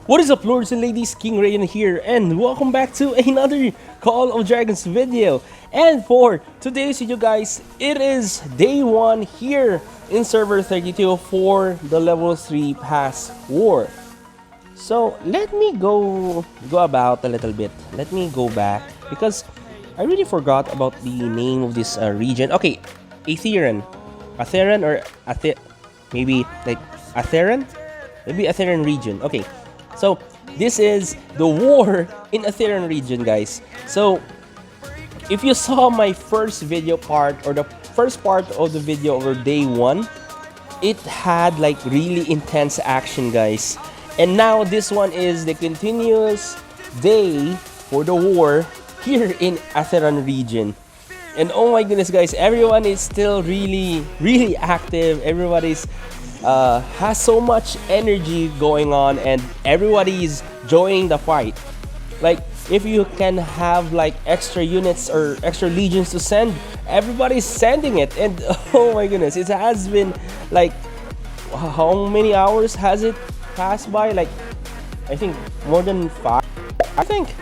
What is up, lords and ladies? King Rayan here, and welcome back to another Call of Dragons video. And for today's video, guys, it is day 1 here in server 32 for the level 3 pass war. So let me go about a little bit. Let me go back because I really forgot about the name of this region. Okay, Atheran, or maybe like Atheran, maybe Atheran region. Okay. So, this is the war in Atheran region, guys. So, if you saw my first video part, or the first part of the video over day 1, it had like really intense action, guys. And now this one is the continuous day for the war here in Atheran region. And oh my goodness, guys, everyone is still really active. Everybody's has so much energy going on, and everybody's joining the fight. Like, if you can have like extra units or extra legions to send, everybody's sending it. And oh my goodness, it has been like, how many hours has it passed by? Like, I think more than 5, I think.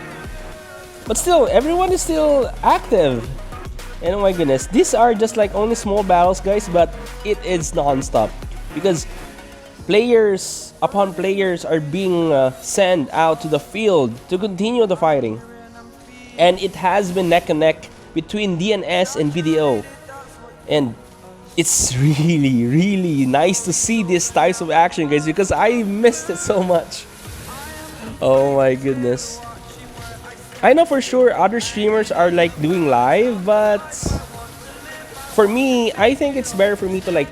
But still, everyone is still active. And oh my goodness, these are just like only small battles, guys, but it is non-stop. Because players upon players are being sent out to the field to continue the fighting. And it has been neck and neck between DNS and BDO. And it's really nice to see these types of action, guys, because I missed it so much. Oh my goodness. I know for sure other streamers are like doing live, but for me, I think it's better for me to like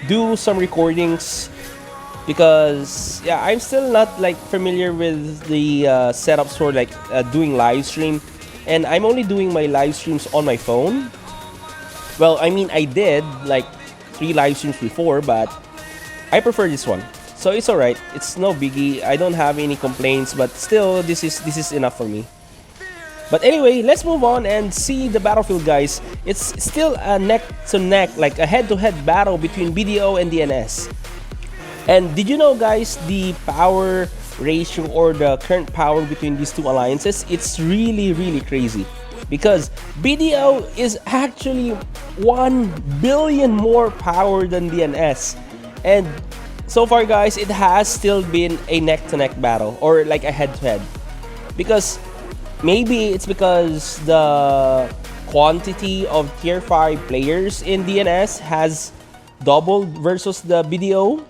do some recordings, because yeah, I'm still not like familiar with the setups for like doing live stream, and I'm only doing my live streams on my phone. Well, I mean, I did like 3 live streams before, but I prefer this one, so it's alright. It's no biggie. I don't have any complaints, but still, this is enough for me. But anyway, let's move on and see the battlefield, guys. It's still a neck-to-neck, like a head-to-head battle between BDO and DNS. And did you know, guys, the power ratio or the current power between these two alliances, it's really crazy. Because BDO is actually 1 billion more power than DNS. And so far, guys, it has still been a neck-to-neck battle, or like a head-to-head. Because maybe it's because the quantity of tier 5 players in DNS has doubled versus the BDO.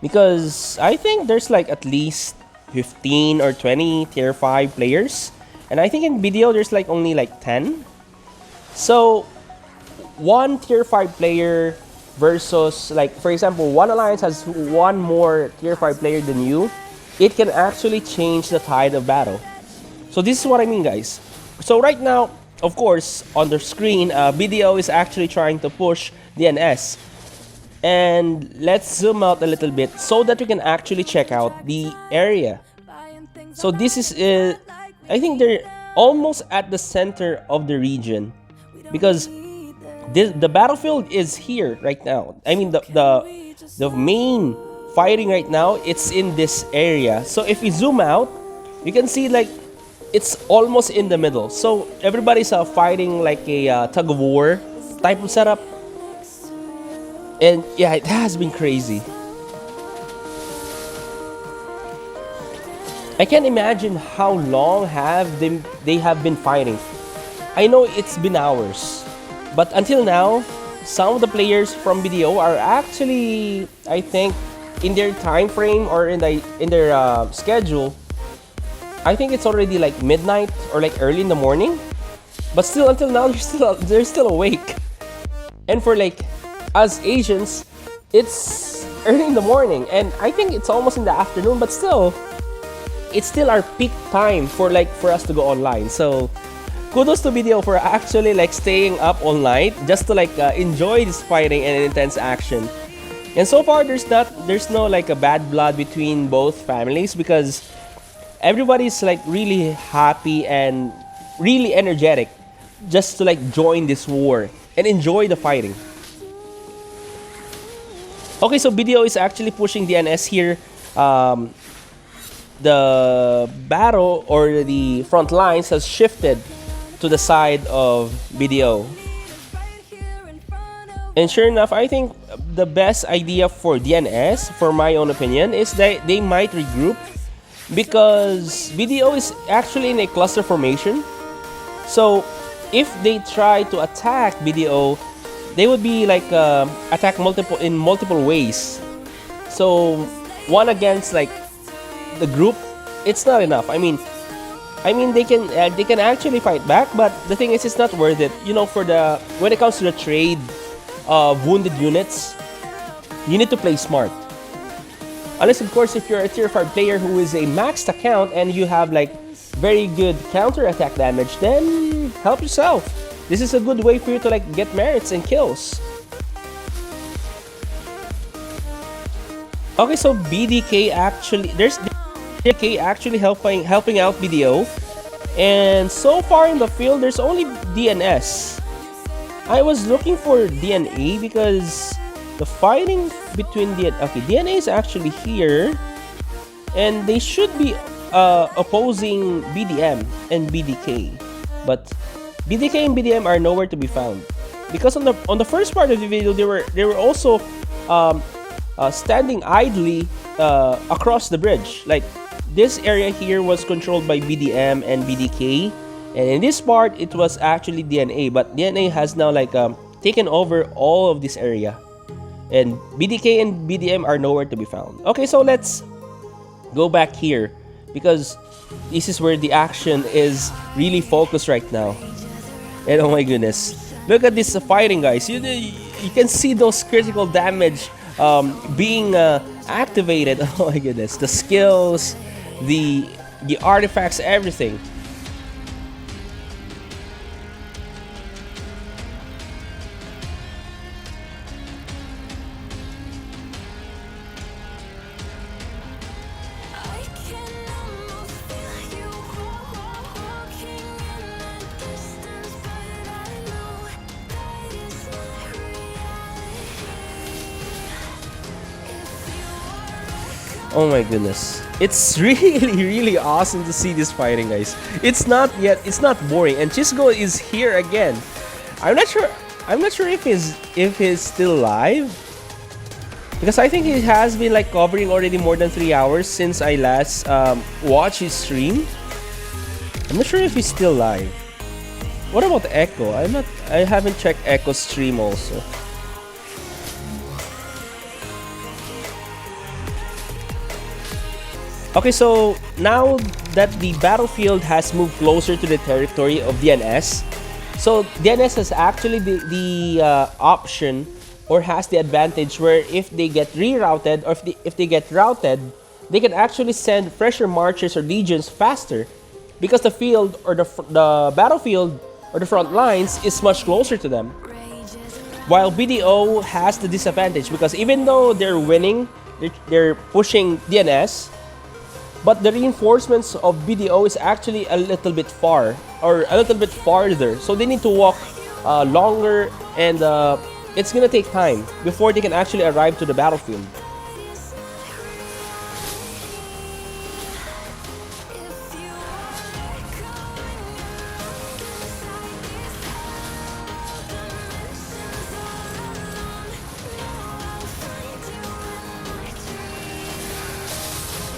Because I think there's like at least 15 or 20 tier 5 players. And I think in BDO there's like only like 10. So, one tier 5 player versus, like, for example, one alliance has one more tier 5 player than you. It can actually change the tide of battle. So this is what I mean, guys. So right now, of course, on the screen, BDO is actually trying to push DNS. And let's zoom out a little bit so that you can actually check out the area. So this is, I think they're almost at the center of the region. Because the battlefield is here right now. I mean, the main fighting right now, it's in this area. So if we zoom out, you can see like, it's almost in the middle. So everybody's fighting like a tug of war type of setup. And yeah, it has been crazy. I can't imagine how long they have been fighting. I know it's been hours, but until now, some of the players from BDO are actually, I think, in their time frame or in their schedule, I think it's already like midnight or like early in the morning, but still until now they're still awake. And for like us Asians, it's early in the morning, and I think it's almost in the afternoon, but still, it's still our peak time for us to go online. So kudos to BDO for actually like staying up all night just to like enjoy this fighting and intense action. And so far there's no like a bad blood between both families, because everybody's like really happy and really energetic just to like join this war and enjoy the fighting. Okay, so BDO is actually pushing DNS here. the battle or the front lines has shifted to the side of BDO. And sure enough, I think the best idea for DNS, for my own opinion, is that they might regroup because BDO is actually in a cluster formation. So if they try to attack BDO, they would be like attack in multiple ways. So one against like the group, it's not enough. I mean they can actually fight back, but the thing is, it's not worth it. You know, for the when it comes to the trade of wounded units, you need to play smart. Unless, of course, if you're a tier 5 player who is a maxed account and you have like very good counter attack damage, then help yourself. This is a good way for you to like get merits and kills. Okay, so BDK actually, there's BDK actually helping out BDO, and so far in the field there's only DNS. I was looking for DNA because the fighting between DNA is actually here, and they should be opposing BDM and BDK, but BDK and BDM are nowhere to be found because on the first part of the video they were also standing idly across the bridge. Like this area here was controlled by BDM and BDK, and in this part it was actually DNA, but DNA has now like taken over all of this area, and BDK and BDM are nowhere to be found. Okay, so let's go back here because this is where the action is really focused right now. And oh my goodness, look at this fighting, guys. You can see those critical damage being activated. Oh my goodness, the skills, the artifacts, everything. Oh my goodness, it's really awesome to see this fighting, guys. It's not boring, and Chisgo is here again. I'm not sure if he's still alive, because I think he has been like covering already more than 3 hours since I last watched his stream. I'm not sure if he's still live. What about Echo? I haven't checked Echo's stream also. Okay, so now that the battlefield has moved closer to the territory of DNS, so DNS has actually the option, or has the advantage, where if they get rerouted, or if they get routed, they can actually send fresher marchers or legions faster, because the field or the battlefield or the front lines is much closer to them. While BDO has the disadvantage, because even though they're winning, they're pushing DNS, but the reinforcements of BDO is actually a little bit far, or a little bit farther. So they need to walk longer, and it's gonna take time before they can actually arrive to the battlefield.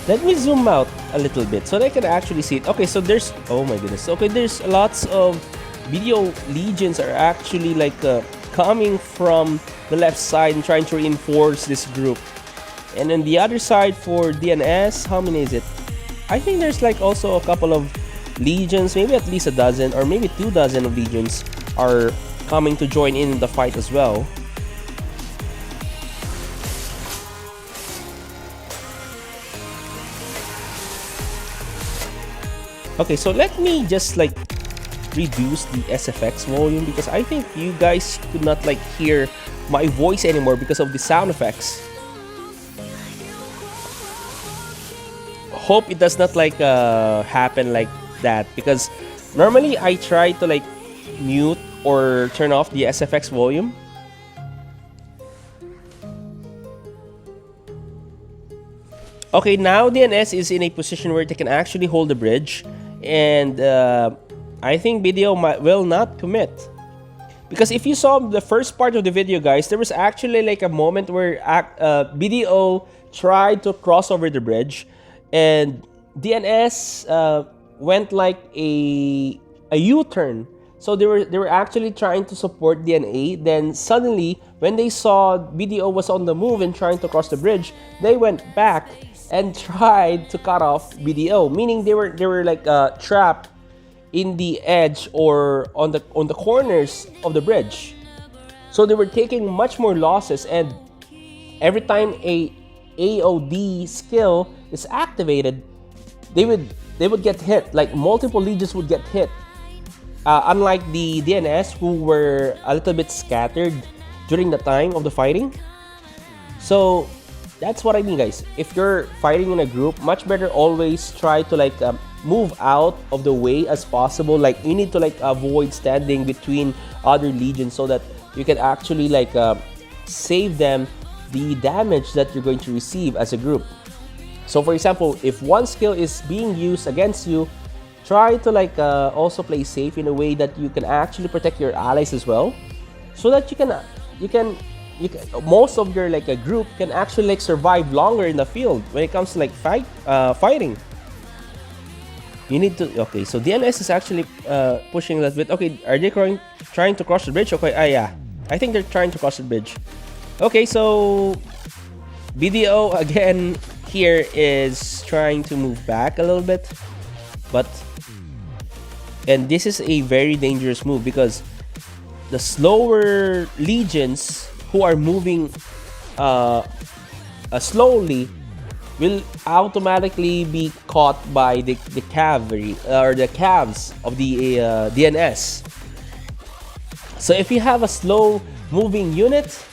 Let me zoom out a little bit so that I can actually see it. Okay, so there's, oh my goodness. Okay, there's lots of BDO legions are actually like coming from the left side and trying to reinforce this group. And then the other side for DNS, how many is it? I think there's like also a couple of legions, maybe at least a dozen or maybe 2 dozen of legions are coming to join in the fight as well. Okay, so let me just like reduce the SFX volume, because I think you guys could not like hear my voice anymore because of the sound effects. Hope it does not like happen like that, because normally I try to like mute or turn off the SFX volume. Okay, now DNS is in a position where they can actually hold the bridge, and I think BDO will not commit. Because if you saw the first part of the video, guys, there was actually like a moment where BDO tried to cross over the bridge, and DNS went like a U-turn. So they were actually trying to support DNA. Then suddenly, when they saw BDO was on the move and trying to cross the bridge, they went back and tried to cut off BDO. Meaning they were like trapped in the edge or on the corners of the bridge. So they were taking much more losses, and every time a AOD skill is activated, they would get hit. Like multiple legions would get hit. Unlike the DNS, who were a little bit scattered during the time of the fighting. So that's what I mean, guys. If you're fighting in a group, much better always try to like move out of the way as possible. Like you need to like avoid standing between other legions so that you can actually like save them the damage that you're going to receive as a group. So for example, if one skill is being used against you, try to like also play safe in a way that you can actually protect your allies as well, so that you can most of your like a group can actually like survive longer in the field when it comes to like fighting. You need to, okay, so DNS is actually pushing a little bit. Okay, are they trying to cross the bridge? Okay, yeah, I think they're trying to cross the bridge. Okay, so BDO again here is trying to move back a little bit, and this is a very dangerous move because the slower legions who are moving slowly will automatically be caught by the cavalry or the calves of the DNS. So if you have a slow moving unit,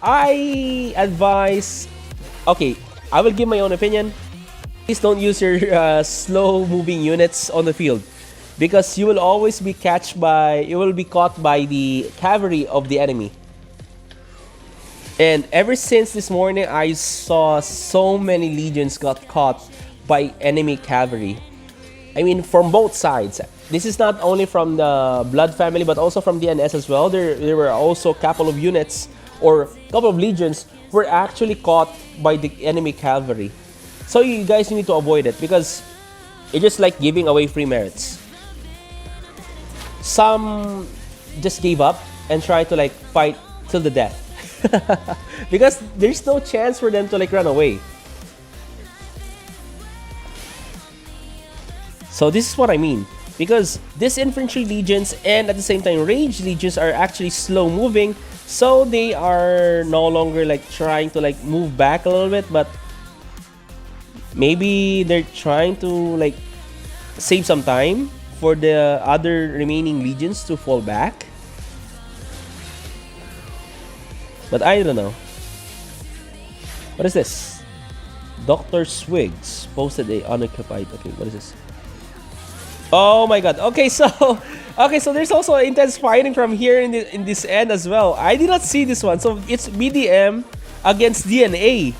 I advise, okay, I will give my own opinion. Please don't use your slow moving units on the field, because you will always be caught by the cavalry of the enemy. And ever since this morning, I saw so many legions got caught by enemy cavalry. I mean, from both sides. This is not only from the Blood family, but also from DNS as well. There were also a couple of units or a couple of legions were actually caught by the enemy cavalry. So you guys need to avoid it, because it's just like giving away free merits. Some just gave up and tried to like fight till the death. Because there's no chance for them to like run away. So this is what I mean, because these infantry legions and at the same time rage legions are actually slow moving, so they are no longer like trying to like move back a little bit, but maybe they're trying to like save some time for the other remaining legions to fall back. But I don't know. What is this? Dr. Swigs posted a unoccupied. Okay, what is this? Oh my god. Okay, so there's also intense fighting from here in this end as well. I did not see this one. So it's BDM against DNA.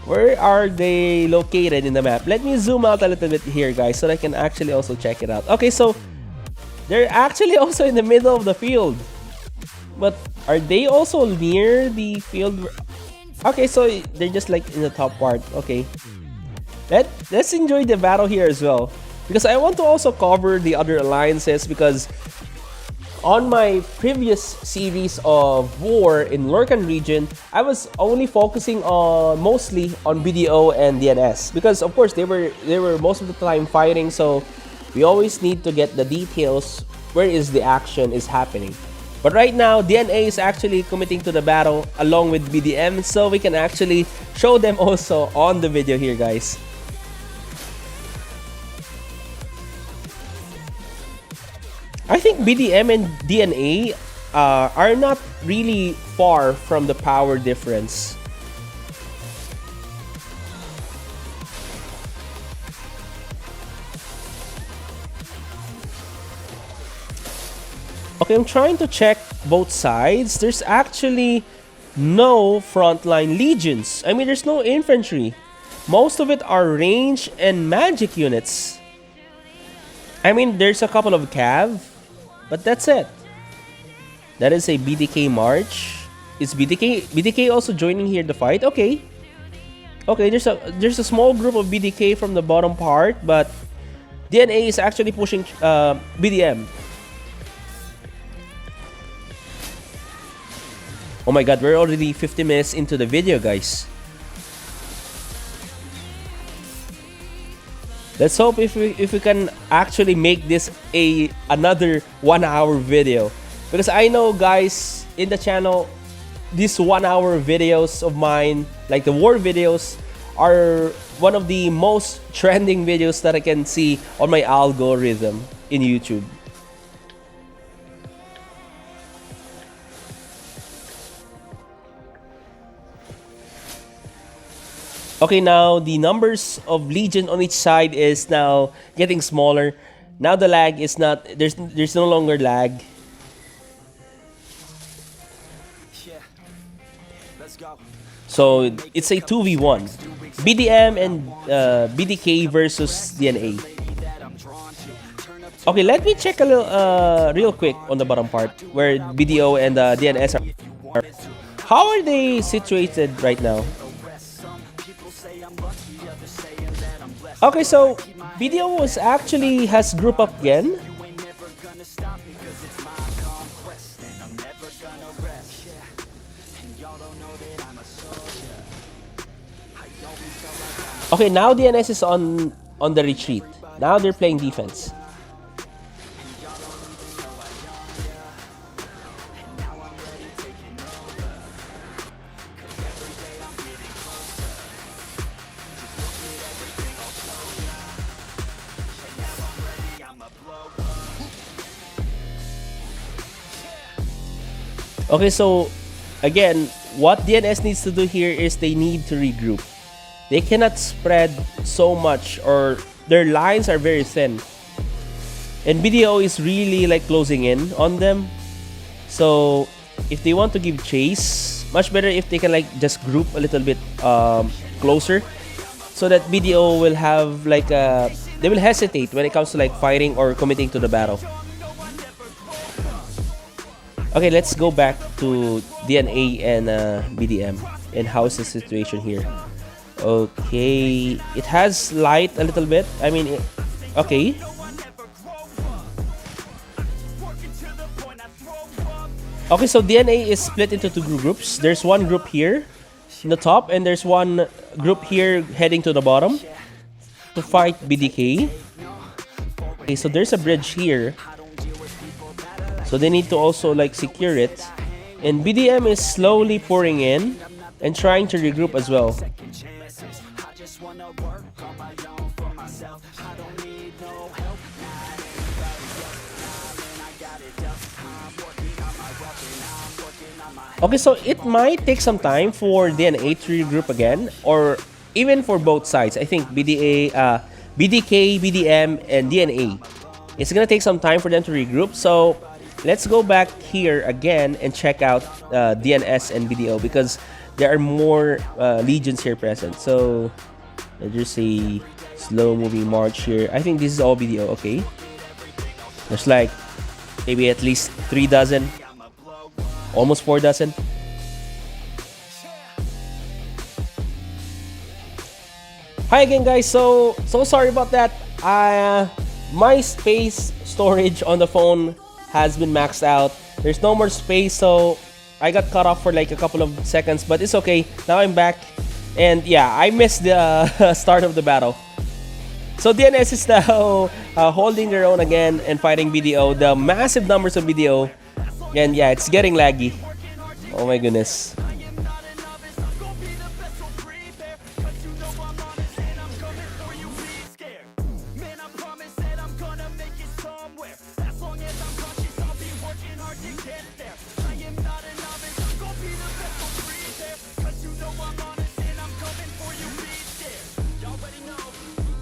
Where are they located in the map? Let me zoom out a little bit here, guys, so I can actually also check it out. Okay, so they're actually also in the middle of the field. But are they also near the field? Okay, so they're just like in the top part. Okay. Let's enjoy the battle here as well, because I want to also cover the other alliances, because on my previous series of war in Lurkan region, I was only focusing on mostly on BDO and DNS, because of course they were most of the time fighting, so we always need to get the details where is the action is happening. But right now, DNA is actually committing to the battle along with BDM, so we can actually show them also on the video here, guys. I think BDM and DNA are not really far from the power difference. Okay, I'm trying to check both sides. There's actually no frontline legions. I mean, there's no infantry. most of it are range and magic units. I mean, there's a couple of cav, but that's it. That is a BDK March. Is BDK also joining here the fight? Okay. Okay, there's a small group of BDK from the bottom part, but DNA is actually pushing BDM. Oh my god, we're already 50 minutes into the video, guys. Let's hope if we can actually make this another 1 hour video, because I know, guys, in the channel, these 1 hour videos of mine, like the war videos, are one of the most trending videos that I can see on my algorithm in YouTube. Okay, now the numbers of Legion on each side is now getting smaller. Now the lag is not, there's no longer lag. So it's a 2v1. BDM and BDK versus DNA. Okay, let me check a little real quick on the bottom part where BDO and DNS are. How are they situated right now? Okay, so BDO has group up again. Okay, now DNS is on the retreat. Now they're playing defense. Okay, so again, what DNS needs to do here is they need to regroup. They cannot spread so much, or their lines are very thin. And BDO is really like closing in on them. So if they want to give chase, much better if they can like just group a little bit closer, so that BDO will have like they will hesitate when it comes to like fighting or committing to the battle. Okay, let's go back to DNA and BDM and how's the situation here. Okay, it has light a little bit. I mean, okay. Okay, so DNA is split into two groups. There's one group here in the top, and there's one group here heading to the bottom to fight BDK. Okay, so there's a bridge here. So they need to also like secure it. And BDM is slowly pouring in and trying to regroup as well. Okay, so it might take some time for DNA to regroup again, or even for both sides. I think BDK, BDM, and DNA. It's gonna take some time for them to regroup. So let's go back here again and check out DNS and BDO, because there are more legions here present. So let's just say slow moving march here. I think this is all BDO. Okay, there's like maybe at least 3 dozen, almost 4 dozen. Hi again, guys. So sorry about that. My space storage on the phone has been maxed out. There's no more space, so I got cut off for like a couple of seconds, but it's okay. Now I'm back, and yeah, I missed the start of the battle. So DNS is now holding their own again and fighting BDO. The massive numbers of BDO, and yeah, it's getting laggy. Oh my goodness.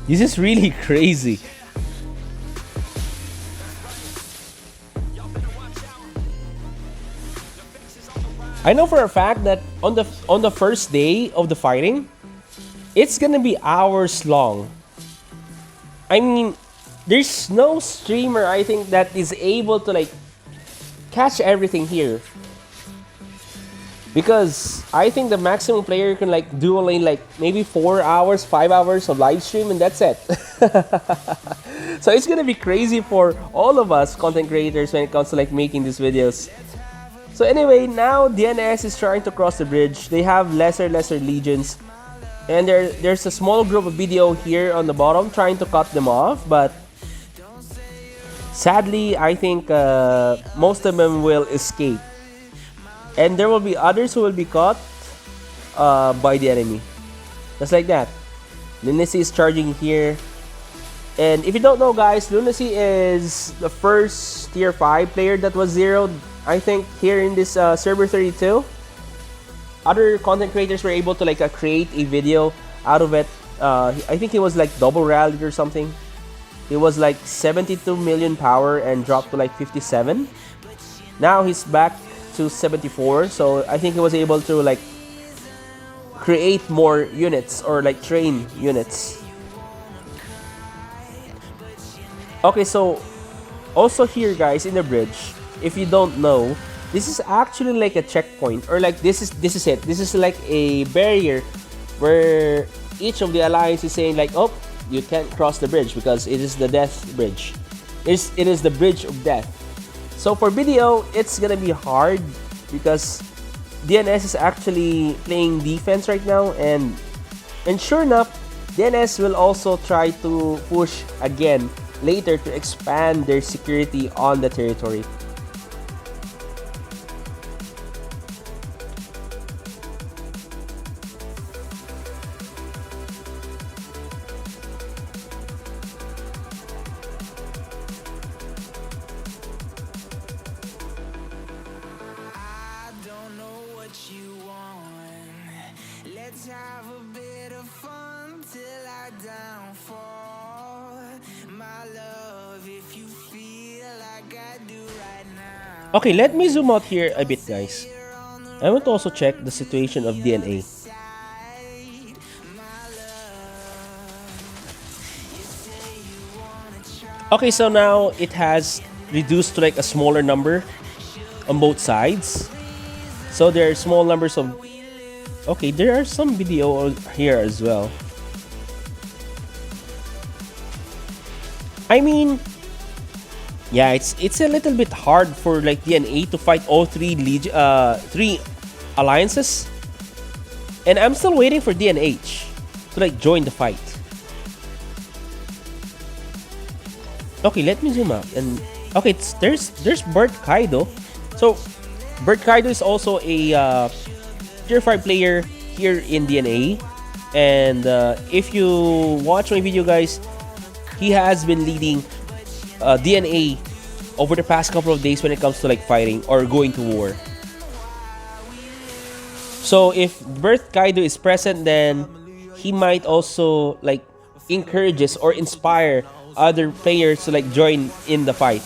This is really crazy. I know for a fact that on the first day of the fighting, it's gonna be hours long. I mean, there's no streamer I think that is able to like catch everything here. Because I think the maximum player can like do only like maybe 4 hours, 5 hours of live stream and that's it. So it's gonna be crazy for all of us content creators when it comes to like making these videos. So anyway, now DNS is trying to cross the bridge. They have lesser legions. And there's a small group of BDO here on the bottom trying to cut them off, but sadly, I think most of them will escape. And there will be others who will be caught by the enemy. Just like that. Lunacy is charging here. And if you don't know, guys, Lunacy is the first tier 5 player that was zeroed, I think, here in this server 32. Other content creators were able to like create a video out of it. I think he was like double rallied or something. He was like 72 million power and dropped to like 57. Now he's back to 74, so I think he was able to like create more units or like train units. Okay, so also here, guys, in the bridge, if you don't know, this is actually like a checkpoint, or like this is it. This is like a barrier where each of the alliance is saying like, oh, you can't cross the bridge because it is the death bridge. It is the bridge of death. So for BDO, it's gonna be hard because DNS is actually playing defense right now, and sure enough, DNS will also try to push again later to expand their security on the territory. Let's have a bit of fun till I downfall. My love, if you feel like I do right now. Okay, let me zoom out here a bit, guys. I want to also check the situation of DNA. Okay, so now it has reduced to like a smaller number on both sides. So there are small numbers of... Okay, there are some video here as well. I mean, yeah, it's a little bit hard for like DNA to fight all three alliances, and I'm still waiting for DNH to like join the fight. Okay, let me zoom out and okay, there's Bert Kaido. So Bert Kaido is also a tier 5 player here in DNA, and if you watch my video, guys, he has been leading DNA over the past couple of days when it comes to like fighting or going to war. So if Bert Kaido is present, then he might also like encourages or inspire other players to like join in the fight.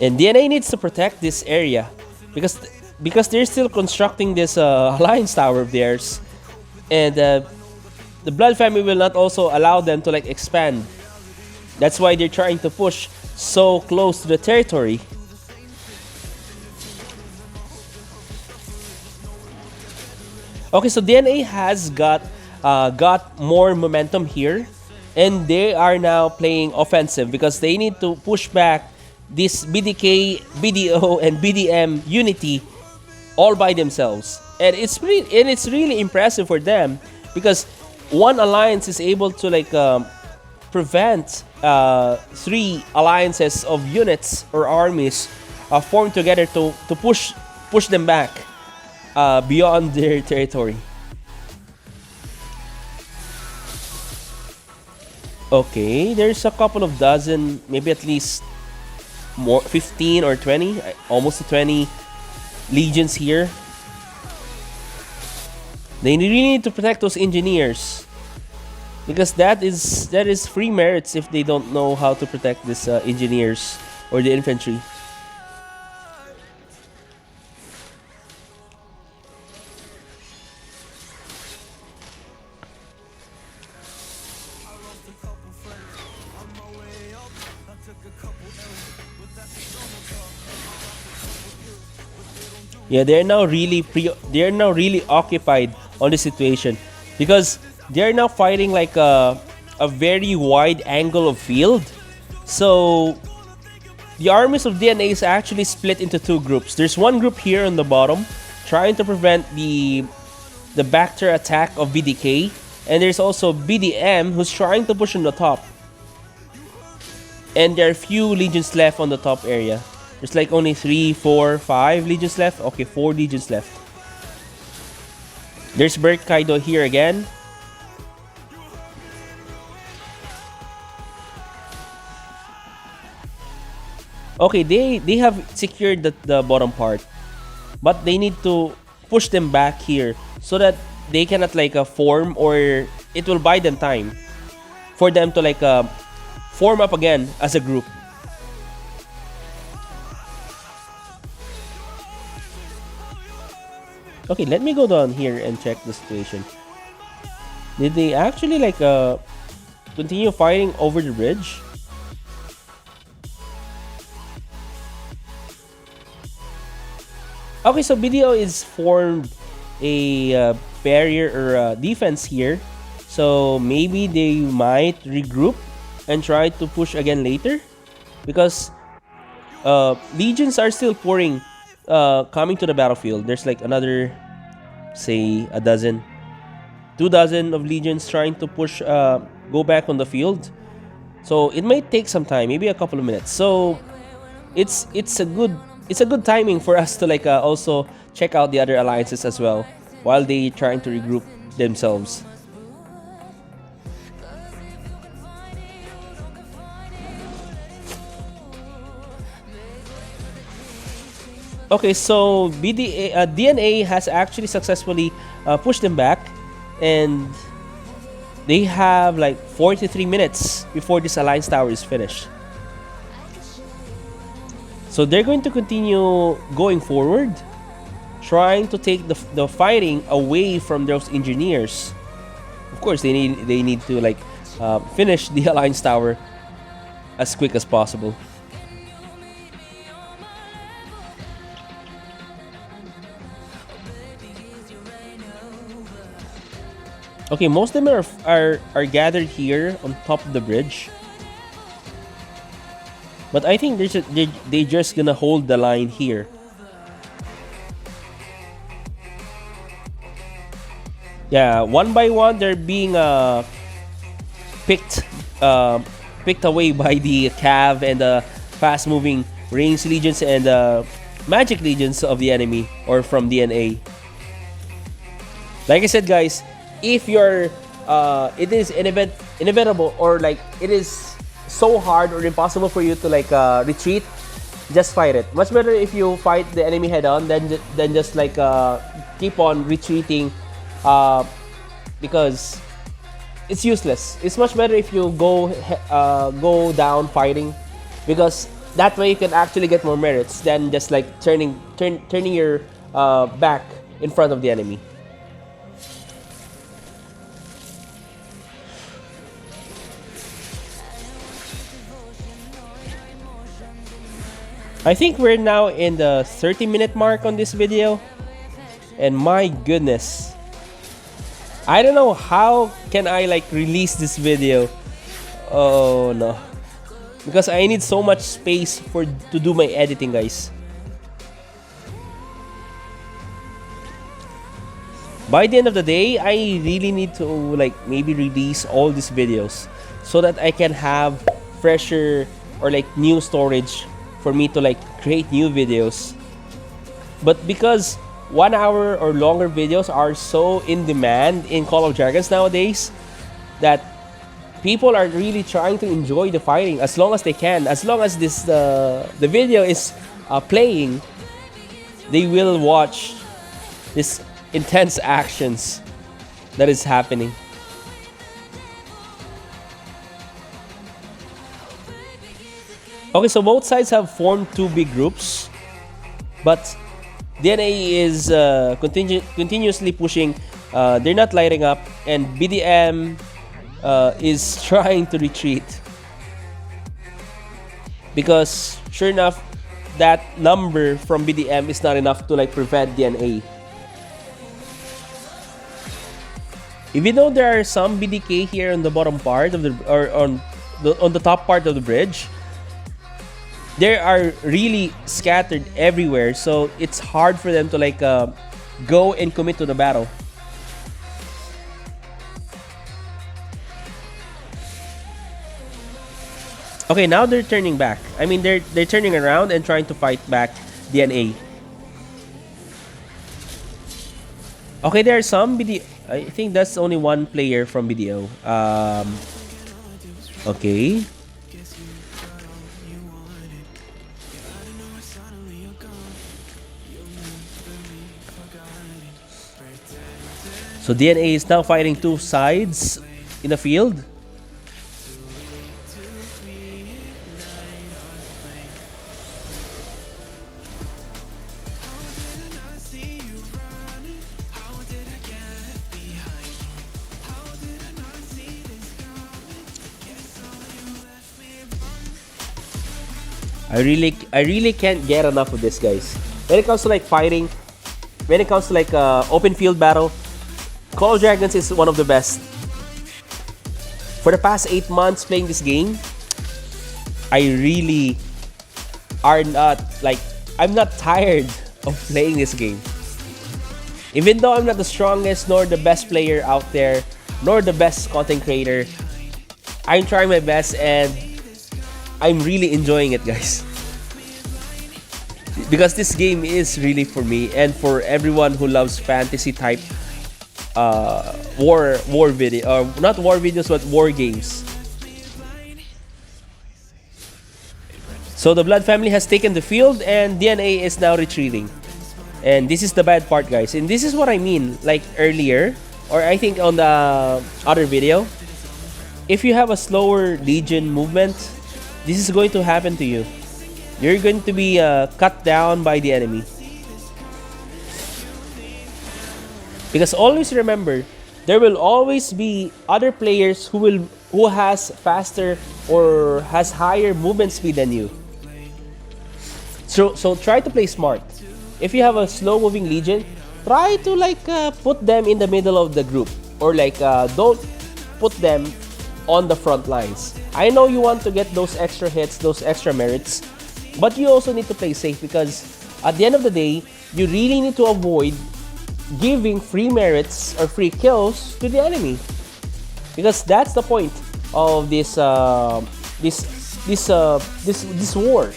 And DNA needs to protect this area because they're still constructing this alliance tower of theirs, and the Blood family will not also allow them to like expand. That's why they're trying to push so close to the territory. Okay, so DNA has got more momentum here, and they are now playing offensive because they need to push back this BDK, BDO, and BDM unity all by themselves, and it's really impressive for them because one alliance is able to like prevent 3 alliances of units or armies formed together to push them back beyond their territory. Okay, there's a couple of dozen, maybe at least more, 15 or 20, almost 20 legions here. They really need to protect those engineers because that is free merits if they don't know how to protect these engineers or the infantry. Yeah, they're now really occupied on the situation because they're now fighting like a very wide angle of field. So the armies of DNA is actually split into two groups. There's one group here on the bottom trying to prevent the backdoor attack of BDK, and there's also BDM who's trying to push on the top. And there are few legions left on the top area. There's like only 3, 4, 5 legions left. Okay, 4 legions left. There's Bert Kaido here again. Okay, they have secured the bottom part, but they need to push them back here so that they cannot like form, or it will buy them time for them to like form up again as a group. Okay, let me go down here and check the situation. Did they actually like continue fighting over the bridge? Okay, so BDO is formed a barrier or a defense here. So maybe they might regroup and try to push again later. Because legions are still pouring, coming to the battlefield. There's like another, say, a dozen, 2 dozen of legions trying to push, go back on the field. So it might take some time, maybe a couple of minutes. So it's a good timing for us to like also check out the other alliances as well while they trying to regroup themselves. Okay, so DNA has actually successfully pushed them back, and they have like 43 minutes before this alliance tower is finished. So they're going to continue going forward, trying to take the fighting away from those engineers. Of course, they need to like finish the alliance tower as quick as possible. Okay, most of them are gathered here on top of the bridge. But I think they're just gonna hold the line here. Yeah, one by one they're being picked away by the Cav and the fast-moving ranged legions and magic legions of the enemy or from DNA. Like I said, guys, if you're it is inevitable or like it is so hard or impossible for you to like retreat, just fight it. Much better if you fight the enemy head on than just like keep on retreating, because it's useless. It's much better if you go down fighting, because that way you can actually get more merits than just like turning your back in front of the enemy. I think we're now in the 30-minute mark on this video, and my goodness, I don't know how can I like release this video. Oh no, because I need so much space to do my editing, guys. By the end of the day, I really need to like maybe release all these videos so that I can have fresher or like new storage for me to like create new videos. But because 1 hour or longer videos are so in demand in Call of Dragons nowadays, that people are really trying to enjoy the fighting as long as they can. As long as this the video is playing, they will watch this intense actions that is happening. Okay, so both sides have formed two big groups, but DNA is continuously pushing. They're not lighting up, and BDM is trying to retreat, because sure enough, that number from BDM is not enough to like prevent DNA. Even though there are some BDK here on the bottom part of the, or on the top part of the bridge, they are really scattered everywhere, so it's hard for them to like go and commit to the battle. Okay, now they're turning back. I mean, they're turning around and trying to fight back DNA. Okay, there are some BD. I think that's only one player from BDO. Okay. So DNA is now fighting two sides in the field. I really can't get enough of this, guys. When it comes to like fighting, when it comes to like open field battle, Call of Dragons is one of the best. For the past 8 months playing this game, I really are not like, I'm not tired of playing this game. Even though I'm not the strongest nor the best player out there, nor the best content creator, I'm trying my best and I'm really enjoying it, guys. Because this game is really for me and for everyone who loves fantasy type war video, or not war videos but war games. So the Blood family has taken the field and DNA is now retreating. And this is the bad part, guys. And this is what I mean, like earlier, or I think on the other video. If you have a slower Legion movement, this is going to happen to you. You're going to be cut down by the enemy. Because always remember, there will always be other players who has faster or has higher movement speed than you. So try to play smart. If you have a slow moving Legion, try to like put them in the middle of the group, or like don't put them on the front lines. I know you want to get those extra hits, those extra merits, but you also need to play safe, because at the end of the day, you really need to avoid giving free merits or free kills to the enemy, because that's the point of this war.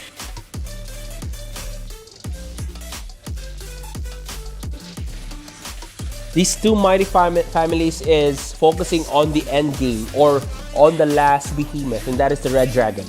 These two mighty families is focusing on the end game, or on the last behemoth, and that is the Red Dragon.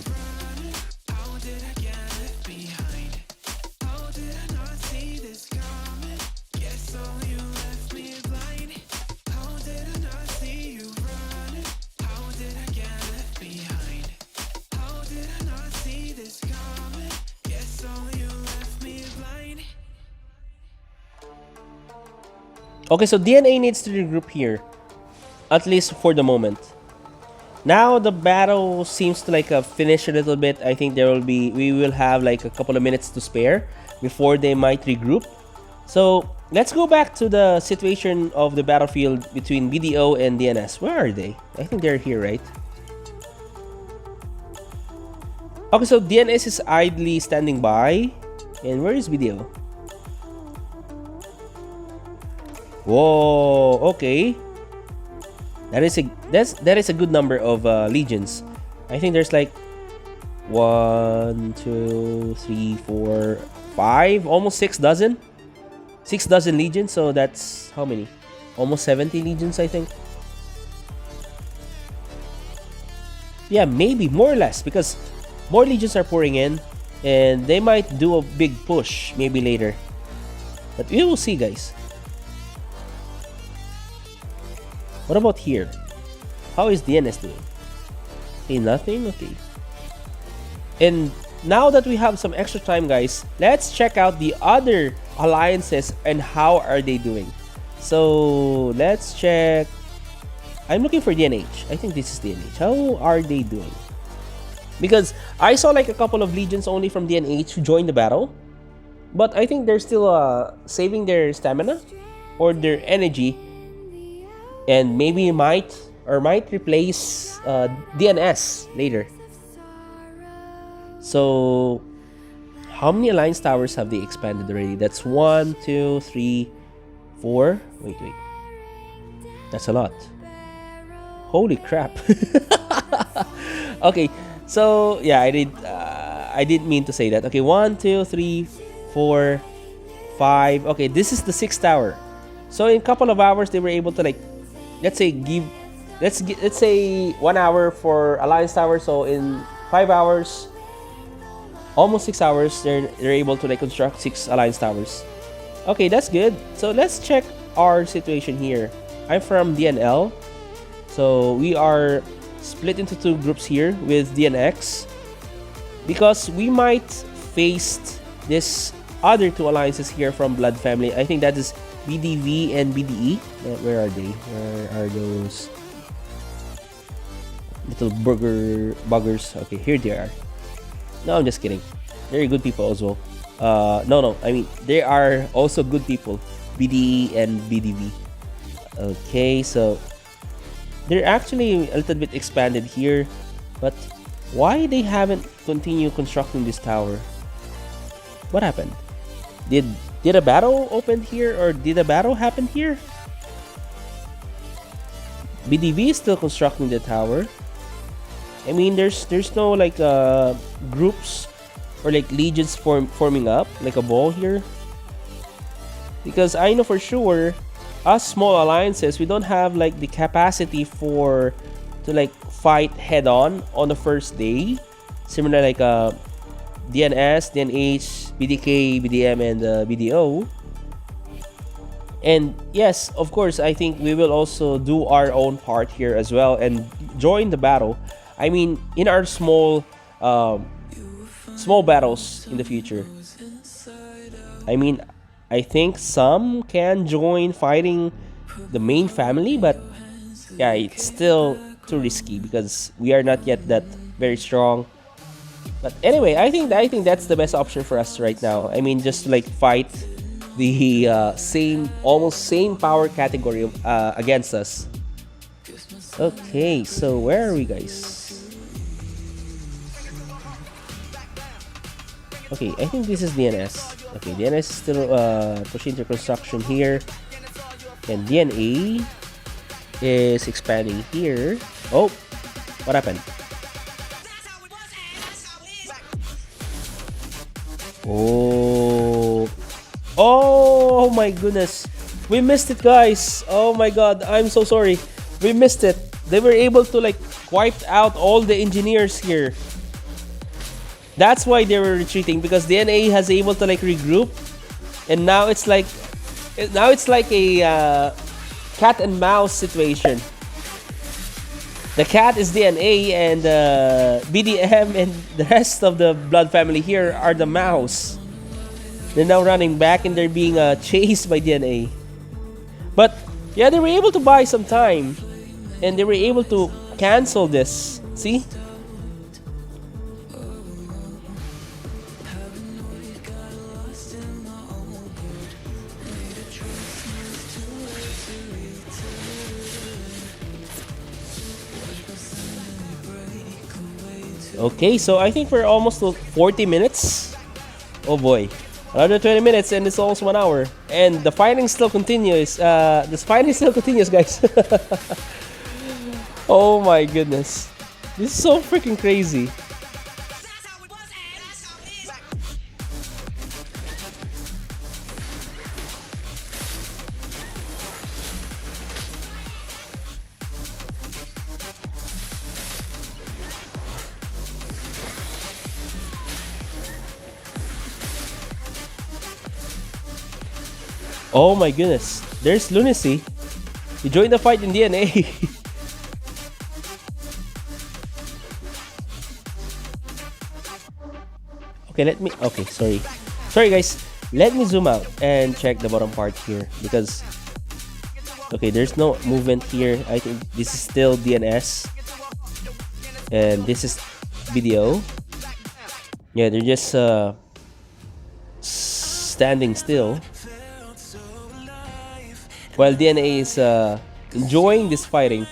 Okay, so DNA needs to regroup here, at least for the moment. Now the battle seems to like finish a little bit. I think we will have like a couple of minutes to spare before they might regroup. So let's go back to the situation of the battlefield between BDO and DNS. Where are they? I think they're here, right? Okay, so DNS is idly standing by. And where is BDO? Whoa, okay. That is a good number of legions. I think there's like 1, 2, 3, 4, 5, almost 6 dozen. 6 dozen legions, so that's how many? Almost 70 legions, I think. Yeah, maybe more or less, because more legions are pouring in and they might do a big push maybe later. But we will see, guys. What about here? How is DNS doing? Okay, nothing? Okay. And now that we have some extra time, guys, let's check out the other alliances and how are they doing. So let's check. I'm looking for DNH. I think this is DNH. How are they doing? Because I saw like a couple of legions only from DNH who joined the battle, but I think they're still saving their stamina or their energy, and maybe might replace DNS later. So how many alliance towers have they expanded already? That's 1, 2, 3, 4. Wait. That's a lot. Holy crap. Okay, so yeah, I didn't mean to say that. Okay, 1, 2, 3, 4, 5. Okay, this is the 6th tower. So in a couple of hours they were able to, like, let's say 1 hour for alliance tower. So in 5 hours, almost 6 hours, they're able to, like, construct 6 alliance towers. Okay, that's good. So let's check our situation here. I'm from DNL, so we are split into 2 groups here with DNX, because we might face this other 2 alliances here from Blood Family. I think that is BDV and BDE. Where are they? Where are those little buggers? Okay, here they are. No, I'm just kidding. They're good people as well. No, I mean, they are also good people. BDE and BDV. Okay, so they're actually a little bit expanded here, but why they haven't continued constructing this tower? What happened? Did a battle open here, or did a battle happen here? BDV is still constructing the tower. I mean, there's no like groups or like legions forming up like a ball here, because I know for sure us small alliances, we don't have like the capacity to like fight head on the first day, similar like DNS, DNH, BDK, BDM, and BDO. And yes, of course, I think we will also do our own part here as well and join the battle. I mean, in our small battles in the future. I mean, I think some can join fighting the main family, but yeah, it's still too risky because we are not yet that very strong. But anyway, I think that's the best option for us right now. I mean, just like fight the almost same power category against us. Okay, so where are we, guys? Okay, I think this is DNS. Okay, DNS is still pushing their construction here, and DNA is expanding here. Oh, what happened? Oh my goodness, we missed it, guys. Oh my god, I'm so sorry, we missed it. They were able to like wipe out all the engineers here. That's why they were retreating, because DNA has able to like regroup, and now it's like a cat and mouse situation. The cat is DNA, and BDM and the rest of the Blood family here are the mouse. They're now running back and they're being chased by DNA. But yeah, they were able to buy some time, and they were able to cancel this. See? Okay, so I think we're almost to 40 minutes. Oh boy. Another 20 minutes and it's almost 1 hour. And the fighting still continues. Guys. Oh my goodness. This is so freaking crazy. Oh my goodness, there's Lunacy. You joined the fight in DNA. Okay, sorry guys. Let me zoom out and check the bottom part here, because okay, there's no movement here. I think this is still DNS, and this is BDO. Yeah, they're just standing still, while DNA is enjoying this fighting.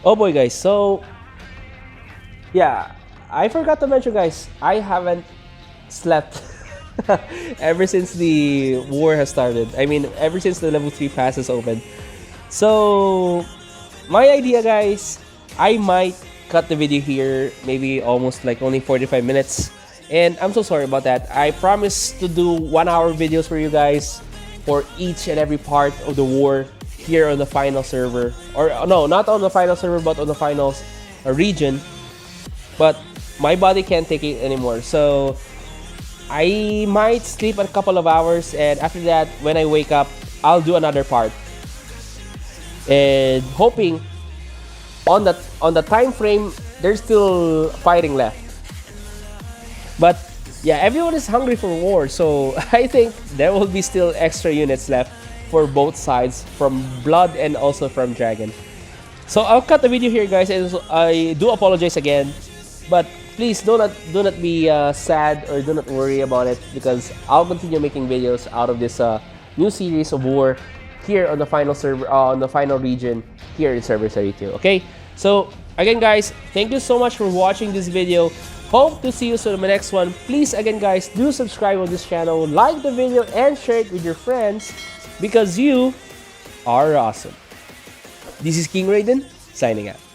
Oh boy, guys. So, yeah, I forgot to mention, guys, I haven't slept ever since the war has started. I mean, ever since the level 3 pass is open. So, my idea, guys, I might cut the video here, maybe almost like only 45 minutes. And I'm so sorry about that. I promise to do 1-hour videos for you guys for each and every part of the war here on the final server. Or no, not on the final server, but on the finals region. But my body can't take it anymore. So I might sleep a couple of hours, and after that, when I wake up, I'll do another part. And hoping on the time frame, there's still fighting left. But yeah, everyone is hungry for war, so I think there will be still extra units left for both sides, from Blood and also from Dragon. So I'll cut the video here, guys, and I do apologize again. But please do not be sad, or do not worry about it, because I'll continue making videos out of this new series of war here on the final server, on the final region here in Server 32. Okay, so again, guys, thank you so much for watching this video. Hope to see you soon in my next one. Please, again, guys, do subscribe on this channel, like the video, and share it with your friends, because you are awesome. This is King Raiden, signing out.